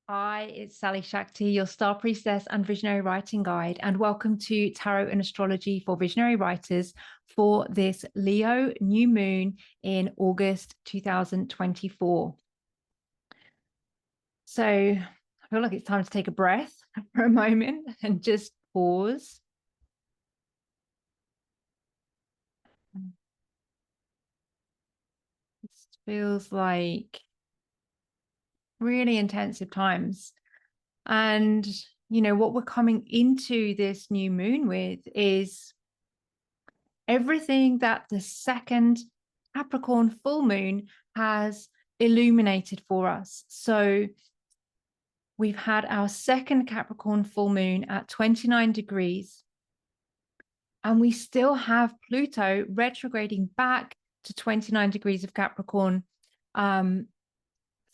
Hi, it's Sally-Shakti, your Star Priestess and Visionary Writing Guide, and welcome to Tarot and Astrology for Visionary Writers for this Leo new moon in August 2024. So I feel like it's time to take a breath for a moment and just pause. This feels like really intensive times. And, what we're coming into this new moon with is everything that the second Capricorn full moon has illuminated for us. So we've had our second Capricorn full moon at 29 degrees, and we still have Pluto retrograding back to 29 degrees of Capricorn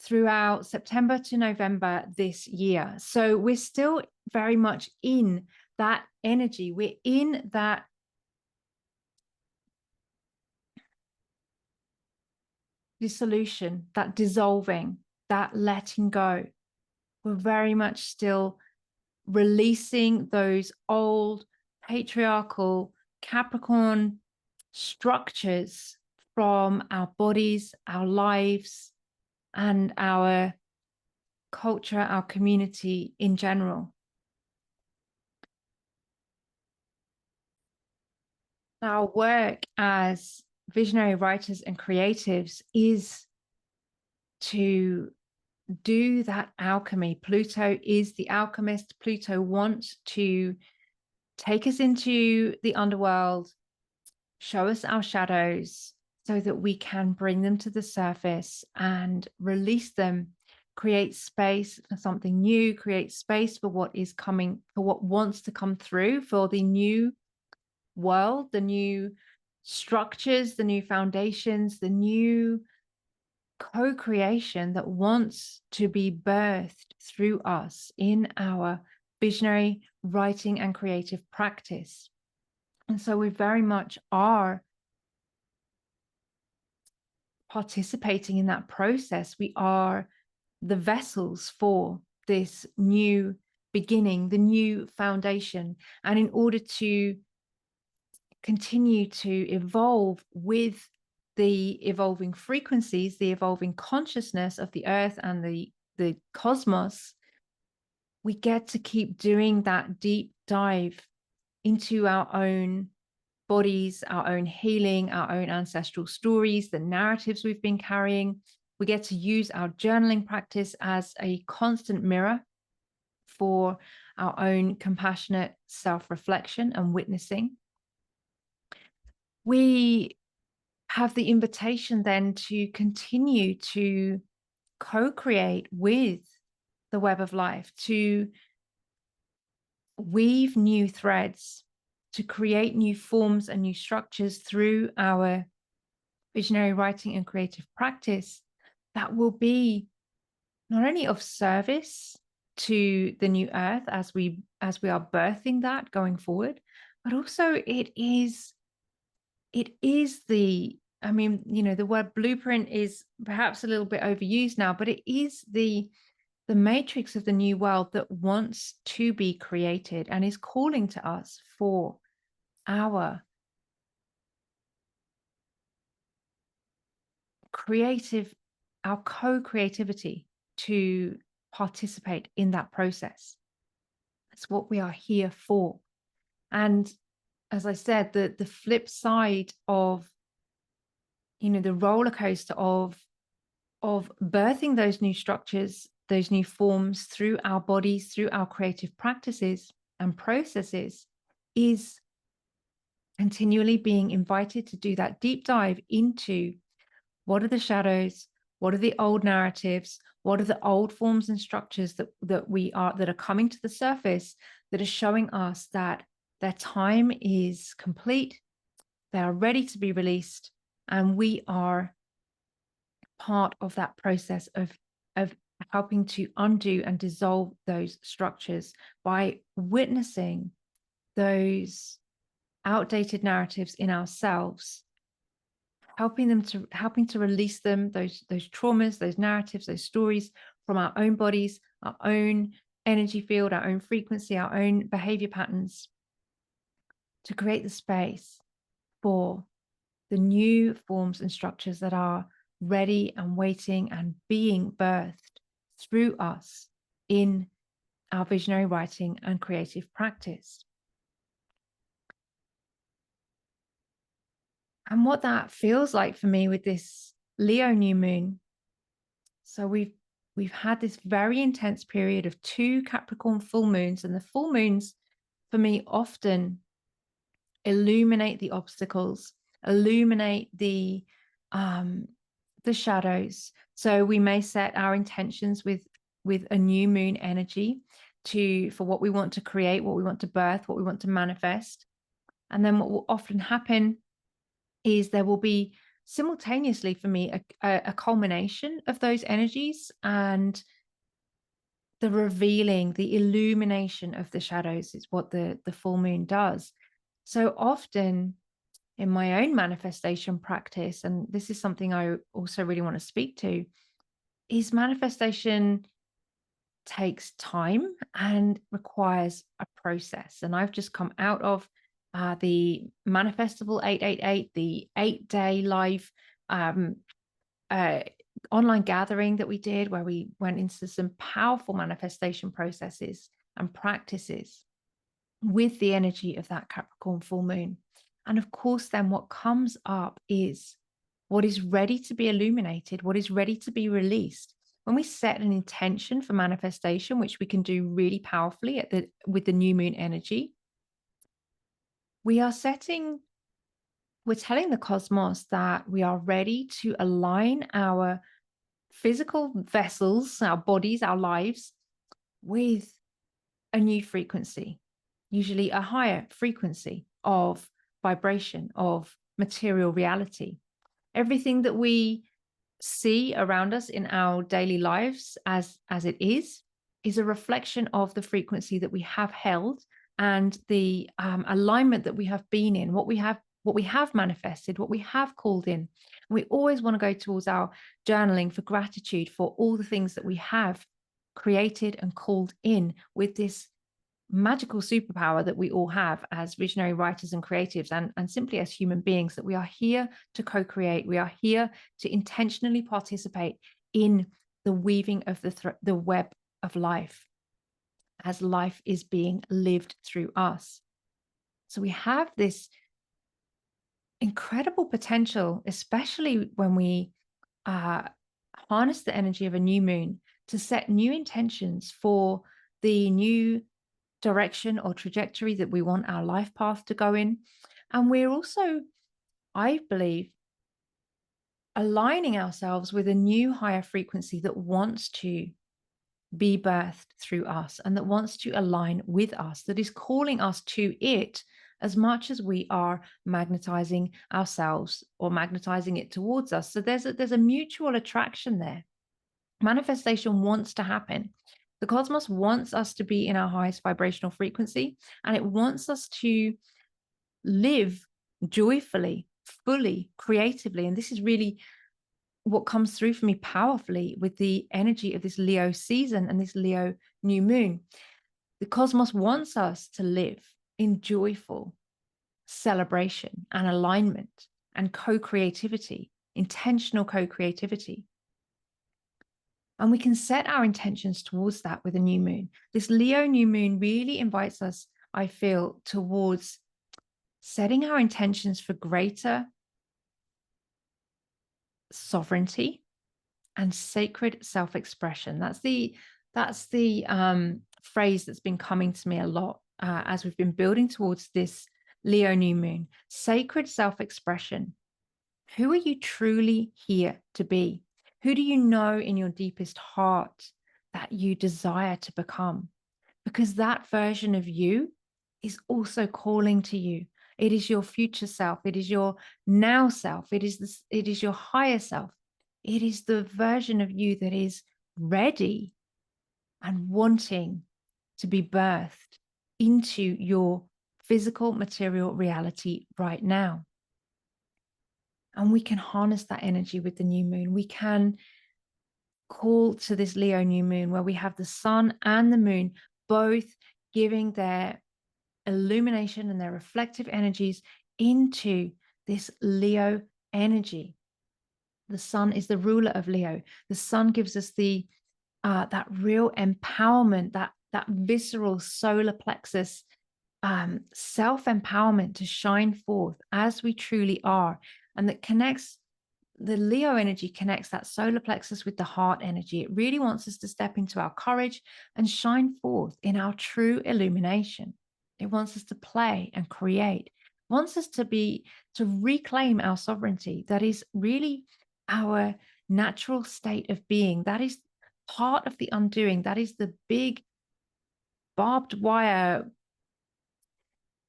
throughout September to November this year. So we're still very much in that energy. We're in that dissolution, that dissolving, that letting go. We're very much still releasing those old patriarchal Capricorn structures from our bodies, our lives, and our culture, our community in general. Our work as visionary writers and creatives is to do that alchemy. Pluto is the alchemist. Pluto wants to take us into the underworld, show us our shadows so that we can bring them to the surface and release them, create space for something new, create space for what is coming, for what wants to come through, for the new world, the new structures, the new foundations, the new co-creation that wants to be birthed through us in our visionary writing and creative practice. And so we very much are participating in that process. We are the vessels for this new beginning, the new foundation. And in order to continue to evolve with the evolving frequencies, the evolving consciousness of the earth and the cosmos, we get to keep doing that deep dive into our own bodies, our own healing, our own ancestral stories, the narratives we've been carrying. We get to use our journaling practice as a constant mirror for our own compassionate self-reflection and witnessing. We have the invitation then to continue to co-create with the web of life, to weave new threads, to create new forms and new structures through our visionary writing and creative practice that will be not only of service to the new earth as we are birthing that going forward, but also it is the, the word blueprint is perhaps a little bit overused now, but it is the matrix of the new world that wants to be created and is calling to us for our co-creativity to participate in that process. That's what we are here for. And as I said, the flip side of, the roller coaster of birthing those new structures, those new forms through our bodies, through our creative practices and processes, is continually being invited to do that deep dive into what are the shadows, what are the old narratives, what are the old forms and structures that are coming to the surface, that are showing us that their time is complete, they are ready to be released, and we are part of that process of helping to undo and dissolve those structures by witnessing those outdated narratives in ourselves, helping to release them, those traumas, those narratives, those stories, from our own bodies, our own energy field, our own frequency, our own behavior patterns, to create the space for the new forms and structures that are ready and waiting and being birthed through us in our visionary writing and creative practice. And what that feels like for me with this Leo new moon. So we've had this very intense period of 2 Capricorn full moons, and the full moons for me often illuminate the obstacles, illuminate the shadows. So we may set our intentions with a new moon energy for what we want to create, what we want to birth, what we want to manifest. And then what will often happen is there will be simultaneously for me a culmination of those energies, and the revealing, the illumination of the shadows is what the full moon does. So often in my own manifestation practice, and this is something I also really want to speak to, is manifestation takes time and requires a process. And I've just come out of the Manifestival 888, the 8-day live online gathering that we did, where we went into some powerful manifestation processes and practices with the energy of that Capricorn full moon. And of course, then what comes up is what is ready to be illuminated, what is ready to be released. When we set an intention for manifestation, which we can do really powerfully with the new moon energy, we're telling the cosmos that we are ready to align our physical vessels, our bodies, our lives, with a new frequency, usually a higher frequency of vibration, of material reality. Everything that we see around us in our daily lives as it is a reflection of the frequency that we have held, and the alignment that we have been in, what we have manifested, what we have called in. And we always want to go towards our journaling for gratitude for all the things that we have created and called in with this magical superpower that we all have as visionary writers and creatives, and simply as human beings, that we are here to co-create. We are here to intentionally participate in the weaving of the web of life as life is being lived through us. So we have this incredible potential, especially when we harness the energy of a new moon, to set new intentions for the new direction or trajectory that we want our life path to go in. And we're also, I believe, aligning ourselves with a new higher frequency that wants to be birthed through us and that wants to align with us, that is calling us to it as much as we are magnetizing ourselves or magnetizing it towards us. So there's a mutual attraction there. Manifestation wants to happen. The cosmos wants us to be in our highest vibrational frequency, and it wants us to live joyfully, fully, creatively. And this is really what comes through for me powerfully with the energy of this Leo season and this Leo new moon. The cosmos wants us to live in joyful celebration and alignment and co-creativity, intentional co-creativity. And we can set our intentions towards that with a new moon. This Leo new moon really invites us, I feel, towards setting our intentions for greater sovereignty and sacred self-expression. That's the phrase that's been coming to me a lot as we've been building towards this Leo new moon. Sacred self-expression. Who are you truly here to be? Who do you know in your deepest heart that you desire to become? Because that version of you is also calling to you. It is your future self. It is your now self. It is your higher self. It is the version of you that is ready and wanting to be birthed into your physical material reality right now. And we can harness that energy with the new moon. We can call to this Leo new moon, where we have the sun and the moon both giving their illumination and their reflective energies into this Leo energy. The sun is the ruler of Leo. The sun gives us the that real empowerment, that visceral solar plexus self-empowerment to shine forth as we truly are, and that connects, the Leo energy connects that solar plexus with the heart energy. It really wants us to step into our courage and shine forth in our true illumination. It wants us to play and create. It wants us to reclaim our sovereignty. That is really our natural state of being. That is part of the undoing. That is the big barbed wire,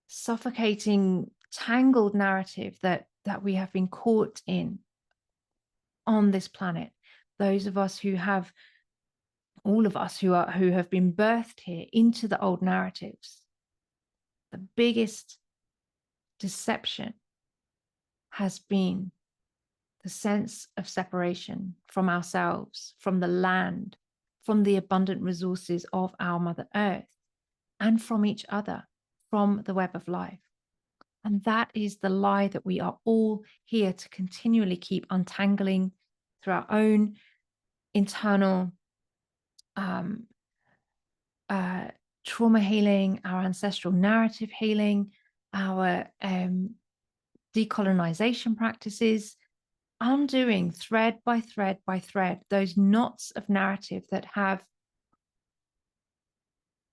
suffocating, tangled narrative that we have been caught in on this planet. Those of us who have, all of us who have been birthed here into the old narratives. The biggest deception has been the sense of separation from ourselves, from the land, from the abundant resources of our Mother Earth, and from each other, from the web of life. And that is the lie that we are all here to continually keep untangling through our own internal trauma healing, our ancestral narrative healing, our decolonization practices, undoing thread by thread by thread those knots of narrative that have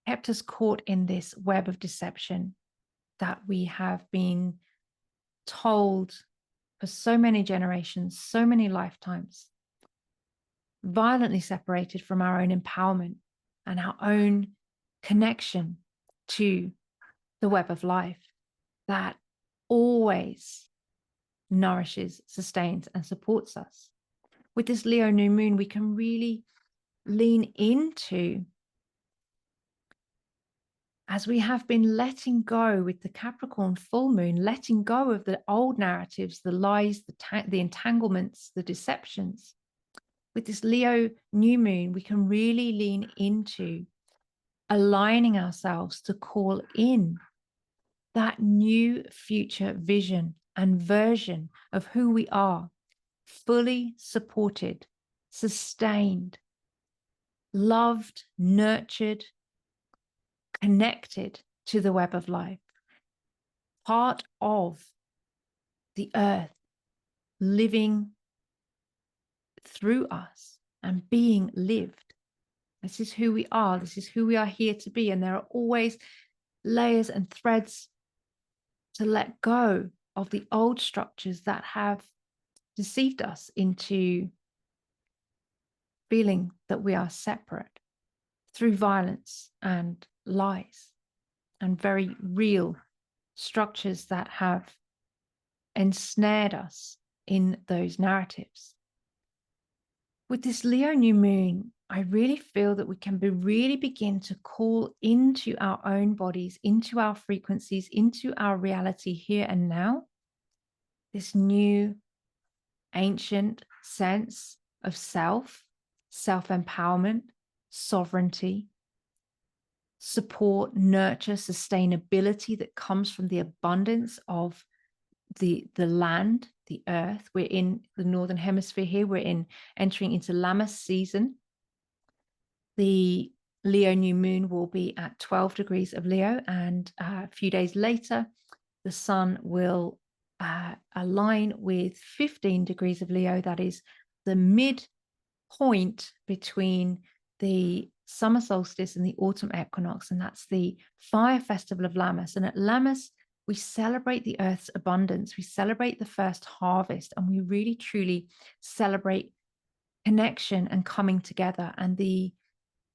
kept us caught in this web of deception that we have been told for so many generations, so many lifetimes, violently separated from our own empowerment and our own connection to the web of life that always nourishes, sustains, and supports us. With this Leo new moon, we can really lean into, as we have been letting go with the Capricorn full moon, letting go of the old narratives, the lies, the entanglements, the deceptions. With this Leo new moon, we can really lean into aligning ourselves to call in that new future vision and version of who we are, fully supported, sustained, loved, nurtured, connected to the web of life, part of the earth, living through us and being lived. This is who we are. This is who we are here to be. And there are always layers and threads to let go of the old structures that have deceived us into feeling that we are separate through violence and lies and very real structures that have ensnared us in those narratives. With this Leo new moon, I really feel that we can really begin to call into our own bodies, into our frequencies, into our reality here and now, this new ancient sense of self, self-empowerment, sovereignty, support, nurture, sustainability that comes from the abundance of the land, the earth. We're in the northern hemisphere here. We're entering into Lammas season. The Leo new moon will be at 12 degrees of Leo, and a few days later, the sun will align with 15 degrees of Leo. That is the midpoint between the summer solstice and the autumn equinox, and that's the fire festival of Lammas. And at Lammas, we celebrate the earth's abundance. We celebrate the first harvest, and we really, truly celebrate connection and coming together and the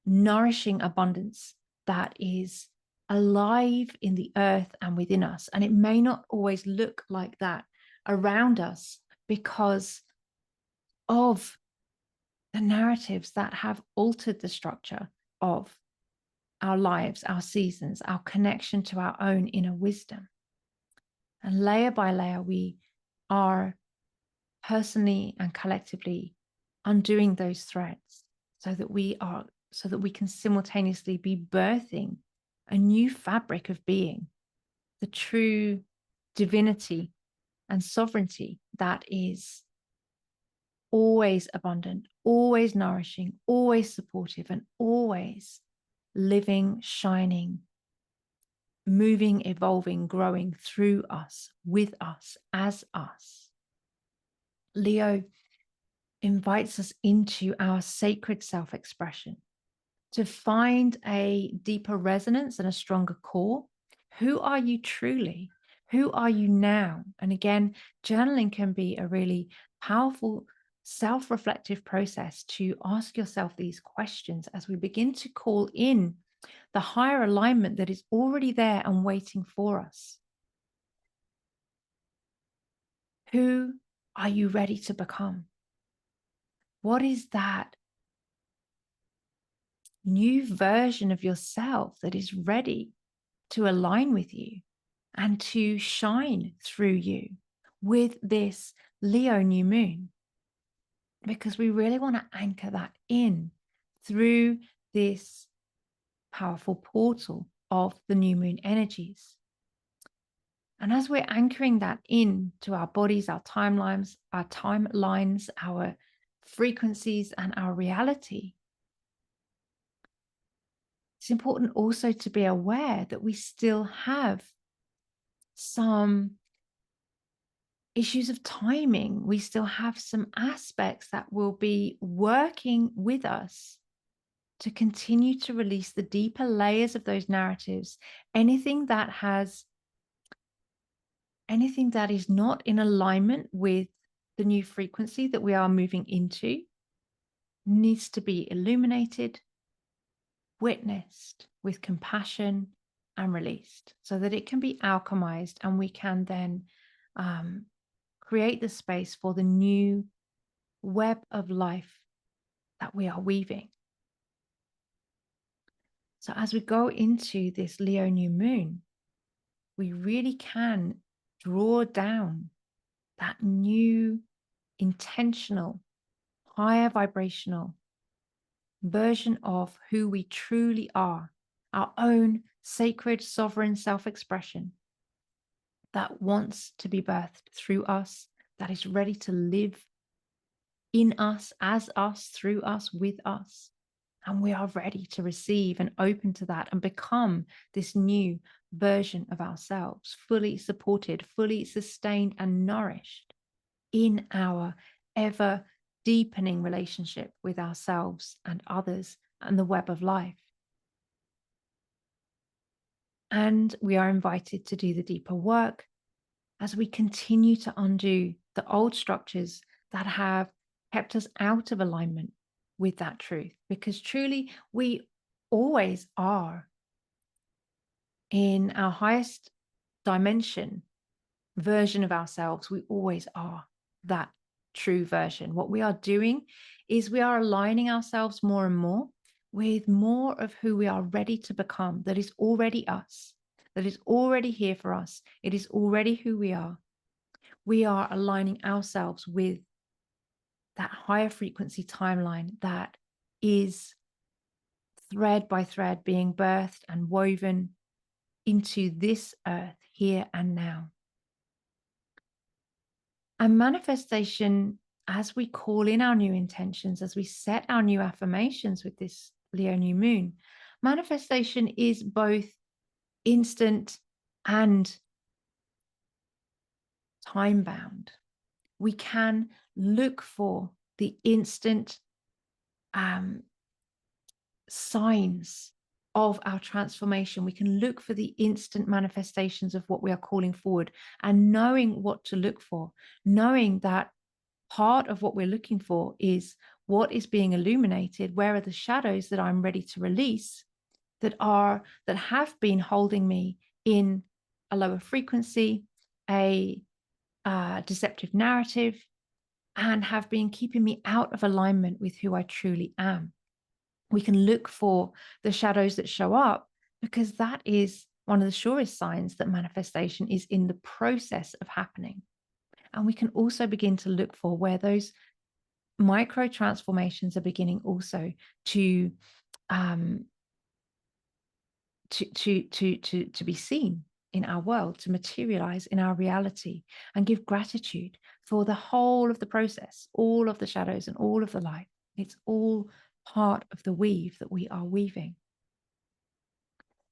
nourishing abundance that is alive in the earth and within us. And it may not always look like that around us because of the narratives that have altered the structure of our lives, our seasons, our connection to our own inner wisdom. And layer by layer, we are personally and collectively undoing those threads, so that we can simultaneously be birthing a new fabric of being, the true divinity and sovereignty that is always abundant, always nourishing, always supportive, and always living, shining, moving, evolving, growing through us, with us, as us. Leo invites us into our sacred self-expression to find a deeper resonance and a stronger core. Who are you truly? Who are you now? And again, journaling can be a really powerful self-reflective process to ask yourself these questions as we begin to call in the higher alignment that is already there and waiting for us. Who are you ready to become? What is that new version of yourself that is ready to align with you and to shine through you with this Leo new moon? Because we really want to anchor that in through this powerful portal of the new moon energies. And as we're anchoring that in to our bodies, our timelines, our frequencies, and our reality, it's important also to be aware that we still have some issues of timing. We still have some aspects that will be working with us to continue to release the deeper layers of those narratives. Anything that is not in alignment with the new frequency that we are moving into needs to be illuminated, witnessed with compassion, and released so that it can be alchemized, and we can then create the space for the new web of life that we are weaving. So as we go into this Leo new moon, we really can draw down that new intentional, higher vibrational version of who we truly are, our own sacred, sovereign self-expression that wants to be birthed through us, that is ready to live in us, as us, through us, with us. And we are ready to receive and open to that and become this new version of ourselves, fully supported, fully sustained and nourished in our ever deepening relationship with ourselves and others and the web of life. And we are invited to do the deeper work as we continue to undo the old structures that have kept us out of alignment with that truth, because truly we always are in our highest dimension version of ourselves. We always are that true version. What we are doing is we are aligning ourselves more and more with more of who we are ready to become, that is already us, that is already here for us. It is already who we are. We are aligning ourselves with that higher frequency timeline that is thread by thread being birthed and woven into this earth here and now. And manifestation, as we call in our new intentions, as we set our new affirmations with this Leo new moon, manifestation is both instant and time bound. We can look for the instant signs of our transformation. We can look for the instant manifestations of what we are calling forward, and knowing what to look for, knowing that part of what we're looking for is what is being illuminated. Where are the shadows that I'm ready to release that have been holding me in a lower frequency, a deceptive narrative, and have been keeping me out of alignment with who I truly am. We can look for the shadows that show up, because that is one of the surest signs that manifestation is in the process of happening. And we can also begin to look for where those micro transformations are beginning also to be seen in our world, to materialize in our reality, and give gratitude for the whole of the process, all of the shadows and all of the light. It's all part of the weave that we are weaving.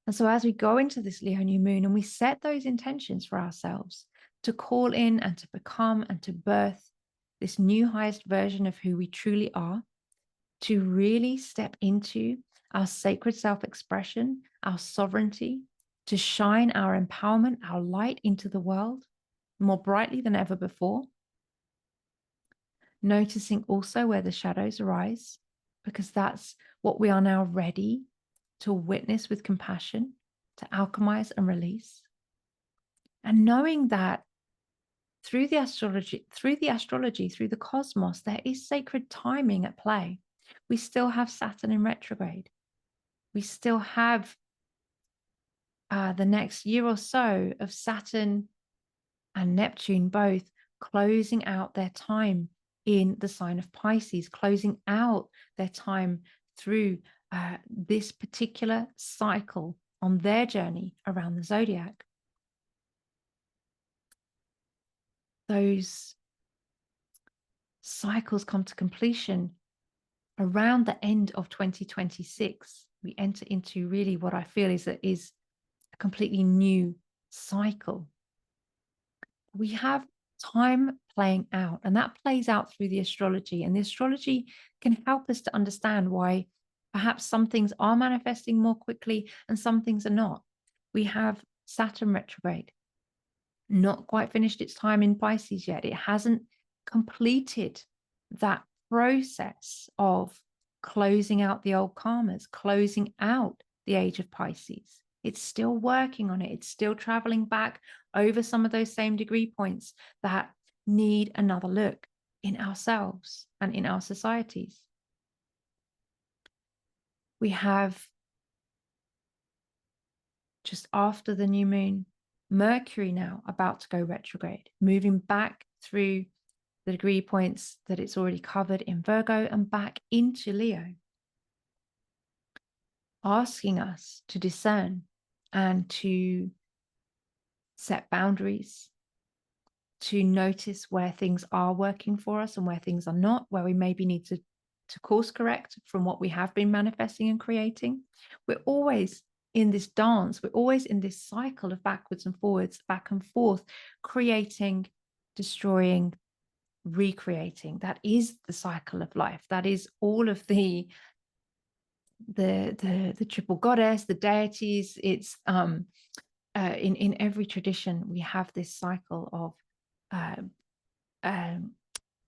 And so as we go into this Leo new moon and we set those intentions for ourselves to call in and to become and to birth this new highest version of who we truly are, to really step into our sacred self-expression, our sovereignty, to shine our empowerment, our light into the world more brightly than ever before. Noticing also where the shadows arise, because that's what we are now ready to witness with compassion, to alchemize and release. And knowing that through the astrology, through the cosmos, there is sacred timing at play. We still have Saturn in retrograde. We still have the next year or so of Saturn and Neptune both closing out their time in the sign of Pisces, closing out their time through this particular cycle on their journey around the zodiac. Those cycles come to completion around the end of 2026. We enter into really what I feel is a completely new cycle. We have time playing out, and that plays out through the astrology. And the astrology can help us to understand why perhaps some things are manifesting more quickly and some things are not. We have Saturn retrograde, not quite finished its time in Pisces yet. It hasn't completed that process of closing out the old karmas, closing out the age of Pisces. It's still working on it. It's still traveling back over some of those same degree points that need another look in ourselves and in our societies. We have, just after the new moon, Mercury now about to go retrograde, moving back through the degree points that it's already covered in Virgo and back into Leo, asking us to discern and to set boundaries, to notice where things are working for us and where things are not, where we maybe need to course correct from what we have been manifesting and creating. We're always in this dance. We're always in this cycle of backwards and forwards, back and forth, creating, destroying, recreating. That is the cycle of life. That is all of the triple goddess, the deities. It's in every tradition we have this cycle of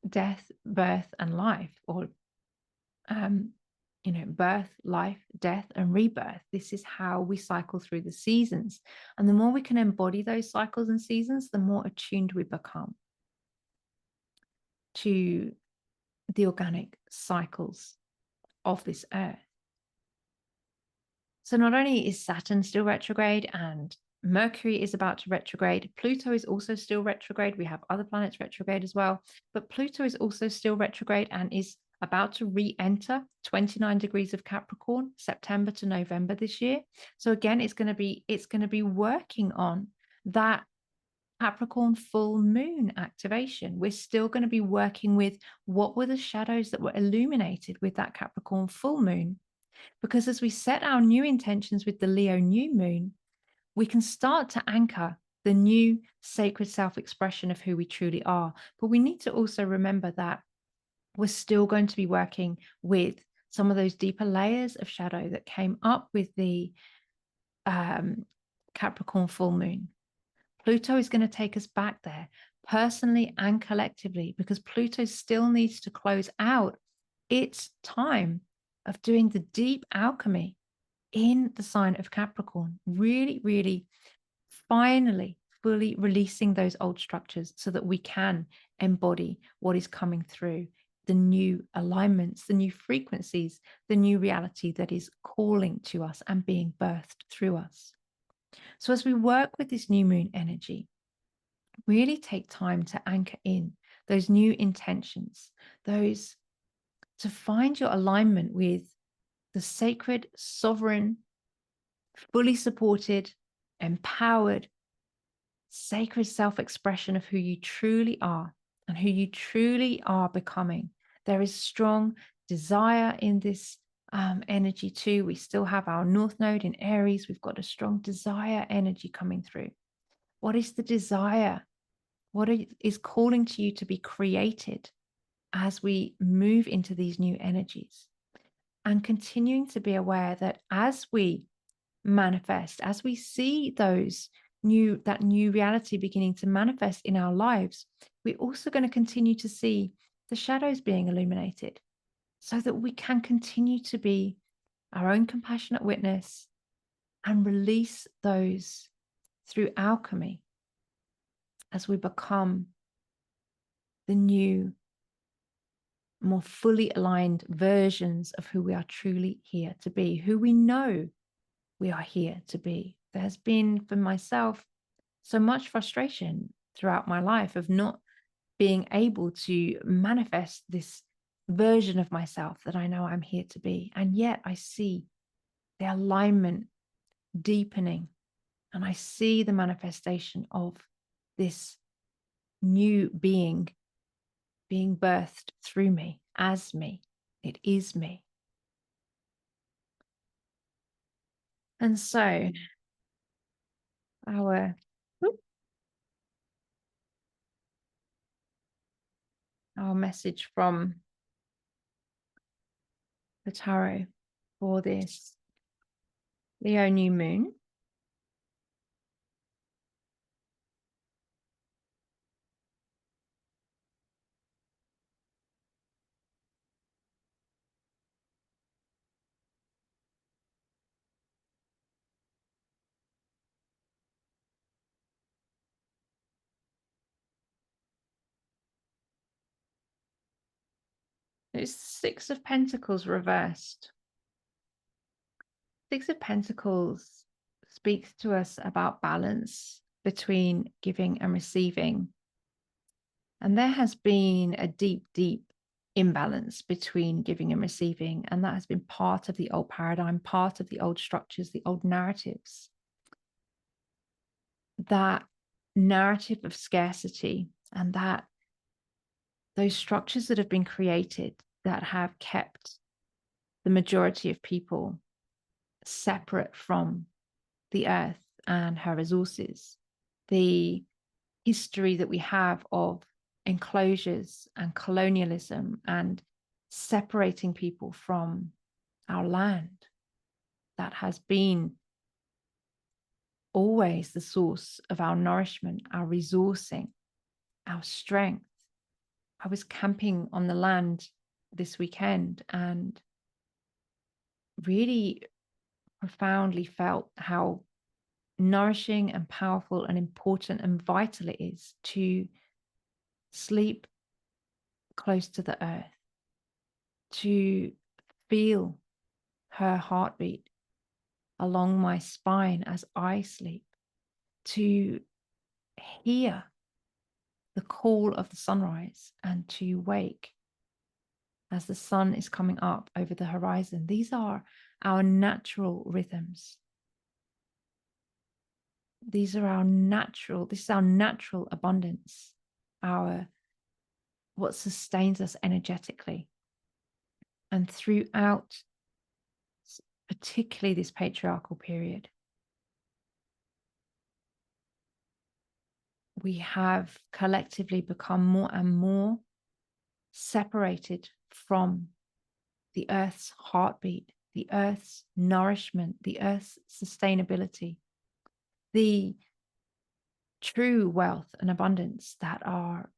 death, birth, and life, or birth, life, death, and rebirth. This is how we cycle through the seasons. And the more we can embody those cycles and seasons, the more attuned we become to the organic cycles of this earth. So not only is Saturn still retrograde and Mercury is about to retrograde, Pluto is also still retrograde. We have other planets retrograde as well, but Pluto is also still retrograde and is about to re-enter 29 degrees of Capricorn, September to November this year. So again, it's going to be working on that Capricorn full moon activation. We're still going to be working with what were the shadows that were illuminated with that Capricorn full moon. Because as we set our new intentions with the Leo new moon, we can start to anchor the new sacred self-expression of who we truly are. But we need to also remember that we're still going to be working with some of those deeper layers of shadow that came up with the Capricorn full moon. Pluto is going to take us back there personally and collectively, because Pluto still needs to close out its time of doing the deep alchemy in the sign of Capricorn, really, really finally fully releasing those old structures so that we can embody what is coming through, the new alignments, the new frequencies, the new reality that is calling to us and being birthed through us. So as we work with this new moon energy, really take time to anchor in those new intentions, those to find your alignment with the sacred, sovereign, fully supported, empowered, sacred self-expression of who you truly are and who you truly are becoming. There is strong desire in this energy too. We still have our North Node in Aries. We've got a strong desire energy coming through. What is the desire? What is calling to you to be created as we move into these new energies? And continuing to be aware that as we manifest, as we see that new reality beginning to manifest in our lives, we're also going to continue to see the shadows being illuminated so that we can continue to be our own compassionate witness and release those through alchemy as we become the new, more fully aligned versions of who we are truly here to be, who we know we are here to be. There has been, for myself, so much frustration throughout my life of not being able to manifest this version of myself that I know I'm here to be. And yet I see the alignment deepening, and I see the manifestation of this new being birthed through me, as me. It is me. And so our message from the tarot for this Leo new moon is Six of Pentacles reversed. Six of Pentacles speaks to us about balance between giving and receiving. And there has been a deep, deep imbalance between giving and receiving. And that has been part of the old paradigm, part of the old structures, the old narratives. That narrative of scarcity and that those structures that have been created that have kept the majority of people separate from the earth and her resources. The history that we have of enclosures and colonialism and separating people from our land, that has been always the source of our nourishment, our resourcing, our strength. I was camping on the land this weekend and really profoundly felt how nourishing and powerful and important and vital it is to sleep close to the earth, to feel her heartbeat along my spine as I sleep, to hear the call of the sunrise and to wake as the sun is coming up over the horizon. These are our natural rhythms. This is our natural abundance, what sustains us energetically. And throughout, particularly this patriarchal period, we have collectively become more and more separated from the earth's heartbeat, the earth's nourishment, the earth's sustainability, the true wealth and abundance that are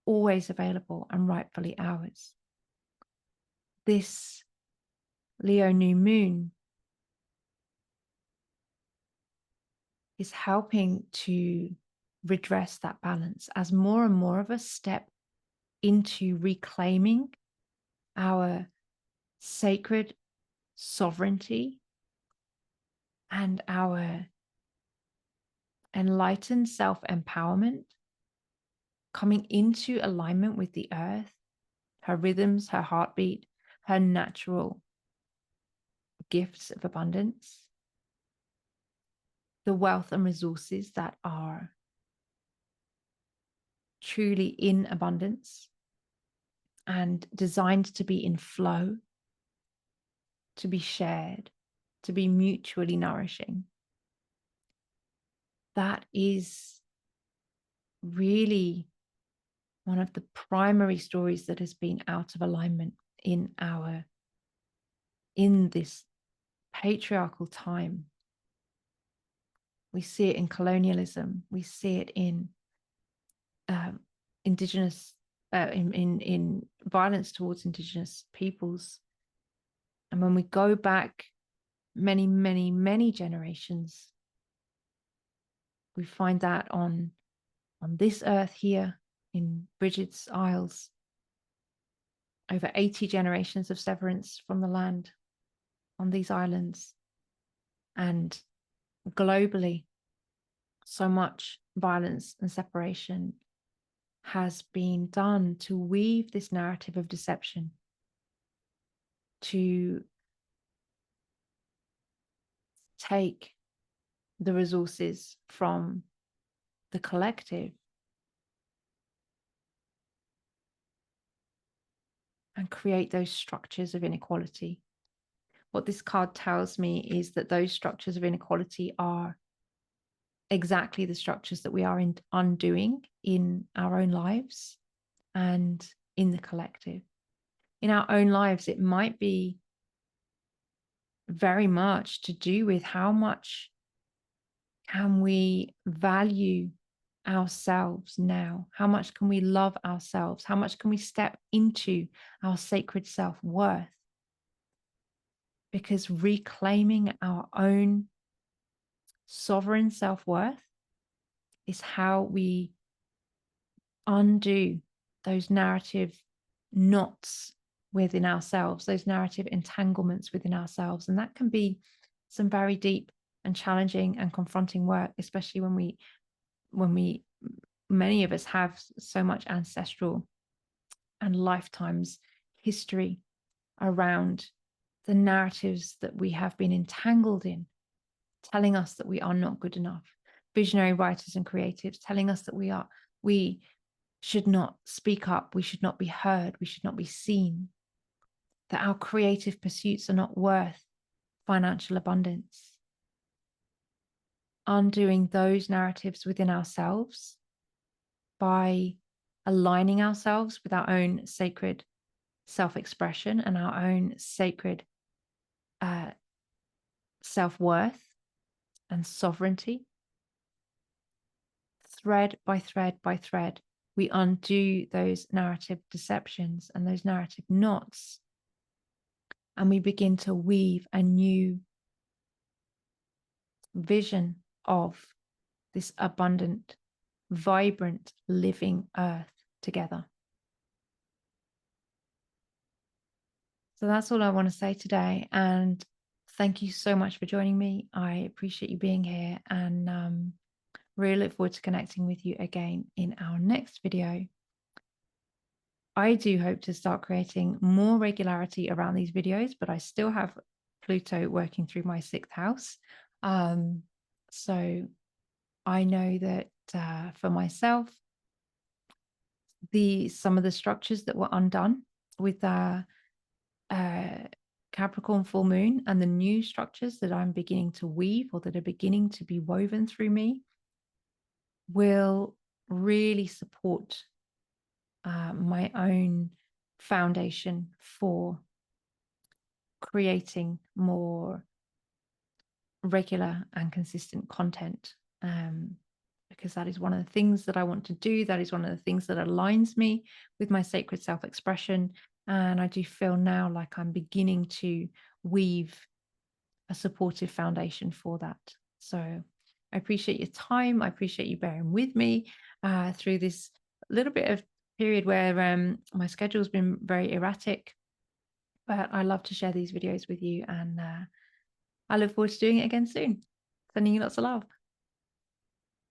always available and rightfully ours. This Leo new moon is helping to redress that balance as more and more of us step into reclaiming our sacred sovereignty and our enlightened self-empowerment, coming into alignment with the earth, her rhythms, her heartbeat, her natural gifts of abundance, the wealth and resources that are truly in abundance and designed to be in flow, to be shared, to be mutually nourishing. That is really one of the primary stories that has been out of alignment in this patriarchal time. We see it in colonialism. We see it in indigenous, in violence towards indigenous peoples. And when we go back many, many, many generations, we find that on this earth here in Bridget's Isles, over 80 generations of severance from the land on these islands. And globally, so much violence and separation has been done to weave this narrative of deception, to take the resources from the collective and create those structures of inequality. What this card tells me is that those structures of inequality are exactly the structures that we are undoing in our own lives and in the collective. In our own lives, it might be very much to do with how much can we value ourselves now? How much can we love ourselves? How much can we step into our sacred self-worth? Because reclaiming our own sovereign self-worth is how we undo those narrative knots within ourselves, those narrative entanglements within ourselves. And that can be some very deep and challenging and confronting work, especially when we many of us have so much ancestral and lifetimes history around the narratives that we have been entangled in, telling us that we are not good enough. Visionary writers and creatives telling us that we should not speak up, we should not be heard, we should not be seen, that our creative pursuits are not worth financial abundance. Undoing those narratives within ourselves by aligning ourselves with our own sacred self-expression and our own sacred self-worth and sovereignty. Thread by thread by thread, we undo those narrative deceptions and those narrative knots, and we begin to weave a new vision of this abundant, vibrant, living earth together. So that's all I want to say today. And thank you so much for joining me. I appreciate you being here, and really look forward to connecting with you again in our next video. I do hope to start creating more regularity around these videos, but I still have Pluto working through my 6th house. So I know that for myself, some of the structures that were undone with Capricorn Full Moon and the new structures that I'm beginning to weave, or that are beginning to be woven through me, will really support my own foundation for creating more regular and consistent content, because that is one of the things that I want to do. That is one of the things that aligns me with my sacred self-expression. And I do feel now like I'm beginning to weave a supportive foundation for that. So I appreciate your time. I appreciate you bearing with me through this little bit of period where my schedule has been very erratic, but I love to share these videos with you, and I look forward to doing it again soon. Sending you lots of love.